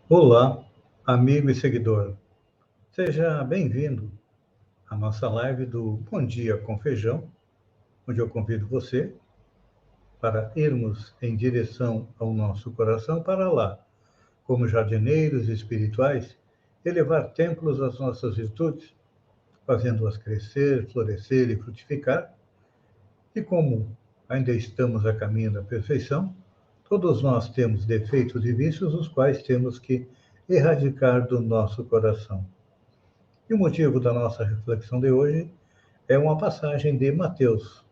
Olá, amigo e seguidor. Seja bem-vindo à nossa live do Bom Dia com Feijão, onde eu convido você para irmos em direção ao nosso coração para lá, como jardineiros espirituais, elevar templos às nossas virtudes, fazendo-as crescer, florescer e frutificar. E como ainda estamos a caminho da perfeição, todos nós temos defeitos e vícios, os quais temos que erradicar do nosso coração. E o motivo da nossa reflexão de hoje é uma passagem de Mateus,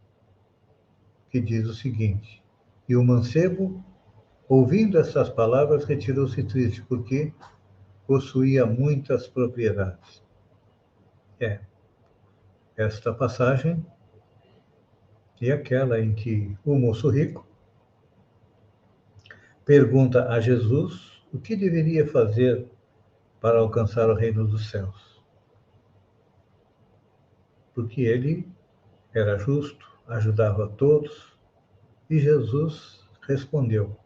que diz o seguinte: E o mancebo, ouvindo essas palavras, retirou-se triste, porque possuía muitas propriedades. Esta passagem é aquela em que o moço rico pergunta a Jesus o que deveria fazer para alcançar o reino dos céus. Porque ele era justo, ajudava a todos, e Jesus respondeu: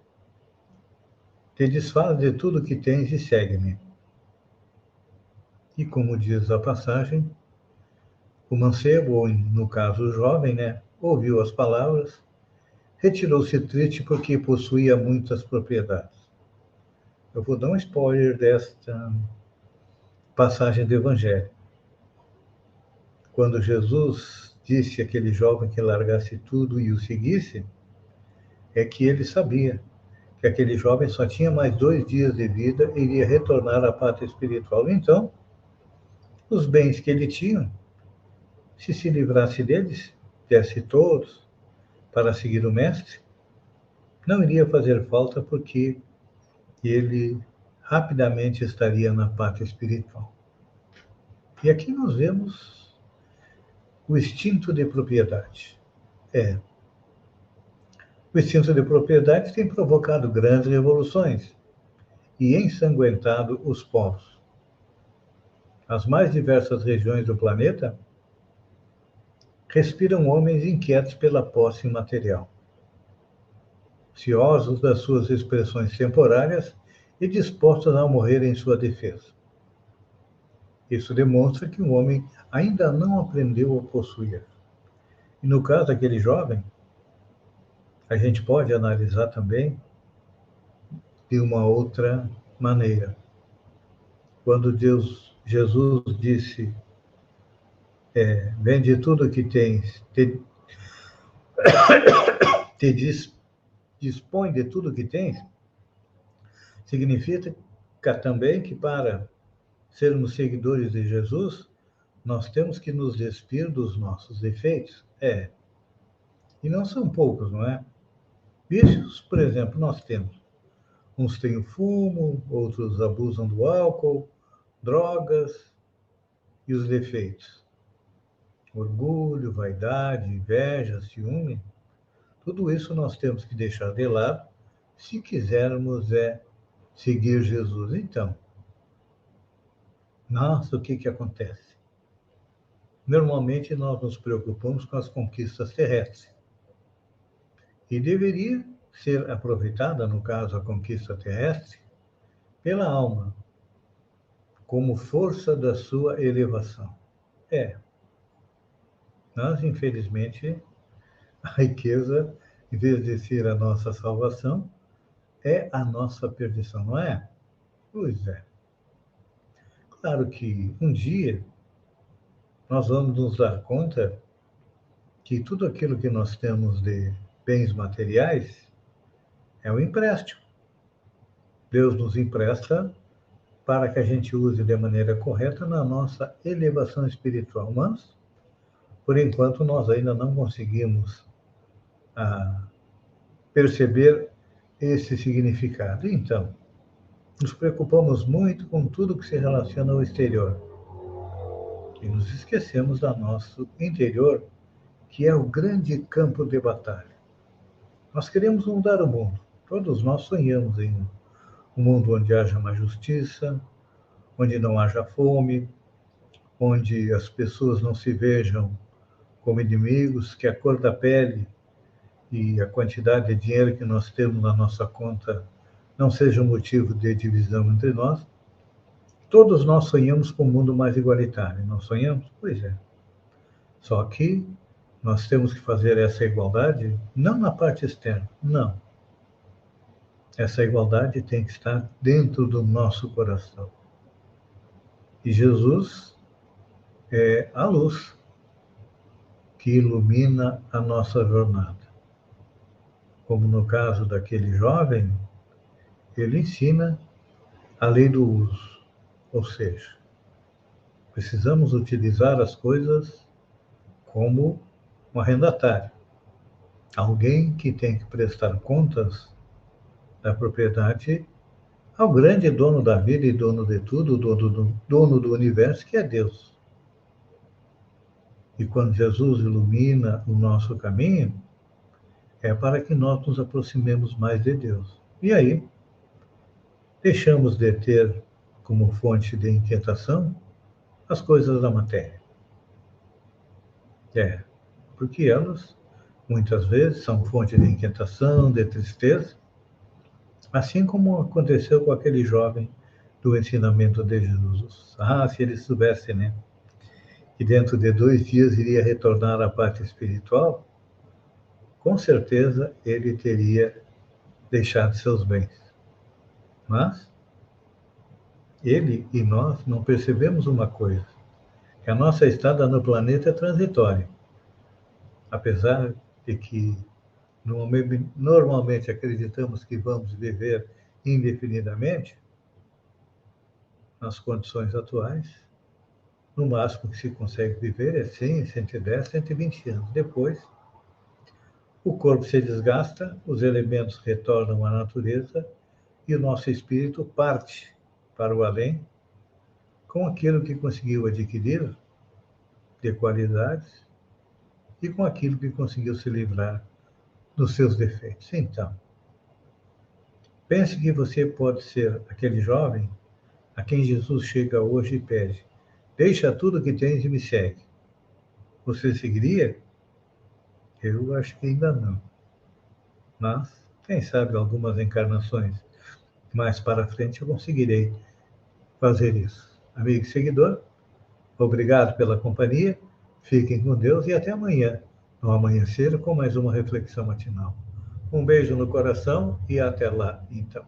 Te desfaz de tudo que tens e segue-me. E como diz a passagem, o mancebo, ou no caso o jovem, ouviu as palavras, retirou-se triste porque possuía muitas propriedades. Eu vou dar um spoiler desta passagem do Evangelho. Quando Jesus disse àquele jovem que largasse tudo e o seguisse, é que ele sabia que aquele jovem só tinha mais 2 dias de vida e iria retornar à pátria espiritual. Então, os bens que ele tinha, se livrasse deles, desse todos para seguir o mestre, não iria fazer falta porque ele rapidamente estaria na pátria espiritual. E aqui nós vemos o instinto de propriedade. O instinto de propriedade tem provocado grandes revoluções e ensanguentado os povos. As mais diversas regiões do planeta respiram homens inquietos pela posse material, ciosos das suas expressões temporárias e dispostos a morrer em sua defesa. Isso demonstra que o homem ainda não aprendeu a possuir. E no caso daquele jovem, a gente pode analisar também de uma outra maneira. Quando Jesus disse, vende tudo que tens, dispõe de tudo que tens, significa também que para sermos seguidores de Jesus, nós temos que nos despir dos nossos defeitos. E não são poucos, não é? Vícios, por exemplo, nós temos. Uns têm o fumo, outros abusam do álcool, drogas e os defeitos. Orgulho, vaidade, inveja, ciúme. Tudo isso nós temos que deixar de lado se quisermos seguir Jesus. Então, nossa, o que acontece? Normalmente nós nos preocupamos com as conquistas terrestres. E deveria ser aproveitada, no caso, a conquista terrestre, pela alma, como força da sua elevação. Mas, infelizmente, a riqueza, em vez de ser a nossa salvação, é a nossa perdição, não é? Pois é. Claro que um dia nós vamos nos dar conta que tudo aquilo que nós temos de bens materiais é um empréstimo. Deus nos empresta para que a gente use de maneira correta na nossa elevação espiritual. Mas, por enquanto, nós ainda não conseguimos perceber esse significado. Então, nos preocupamos muito com tudo que se relaciona ao exterior e nos esquecemos do nosso interior, que é o grande campo de batalha. Nós queremos mudar o mundo. Todos nós sonhamos em um mundo onde haja mais justiça, onde não haja fome, onde as pessoas não se vejam como inimigos, que a cor da pele e a quantidade de dinheiro que nós temos na nossa conta não seja motivo de divisão entre nós. Todos nós sonhamos com um mundo mais igualitário, não sonhamos? Pois é. Só que nós temos que fazer essa igualdade não na parte externa, não. Essa igualdade tem que estar dentro do nosso coração. E Jesus é a luz que ilumina a nossa jornada. Como no caso daquele jovem, ele ensina a lei do uso, ou seja, precisamos utilizar as coisas como um arrendatário, alguém que tem que prestar contas da propriedade ao grande dono da vida e dono de tudo, dono do universo, que é Deus. E quando Jesus ilumina o nosso caminho, é para que nós nos aproximemos mais de Deus. E aí, deixamos de ter como fonte de inquietação as coisas da matéria. Porque elas, muitas vezes, são fonte de inquietação, de tristeza, assim como aconteceu com aquele jovem do ensinamento de Jesus. Se ele soubesse, né, que dentro de 2 dias iria retornar à parte espiritual, com certeza ele teria deixado seus bens. Mas ele e nós não percebemos uma coisa, que a nossa estada no planeta é transitória. Apesar de que normalmente acreditamos que vamos viver indefinidamente, nas condições atuais, no máximo que se consegue viver é 100, 110, 120 anos. Depois, o corpo se desgasta, os elementos retornam à natureza e o nosso espírito parte para o além com aquilo que conseguiu adquirir de qualidades e com aquilo que conseguiu se livrar dos seus defeitos. Então, pense que você pode ser aquele jovem a quem Jesus chega hoje e pede: deixa tudo que tens e me segue. Você seguiria? Eu acho que ainda não. Mas, quem sabe, algumas encarnações mais para frente eu conseguirei fazer isso. Amigo e seguidor, obrigado pela companhia, fiquem com Deus e até amanhã, no amanhecer, com mais uma reflexão matinal. Um beijo no coração e até lá, então.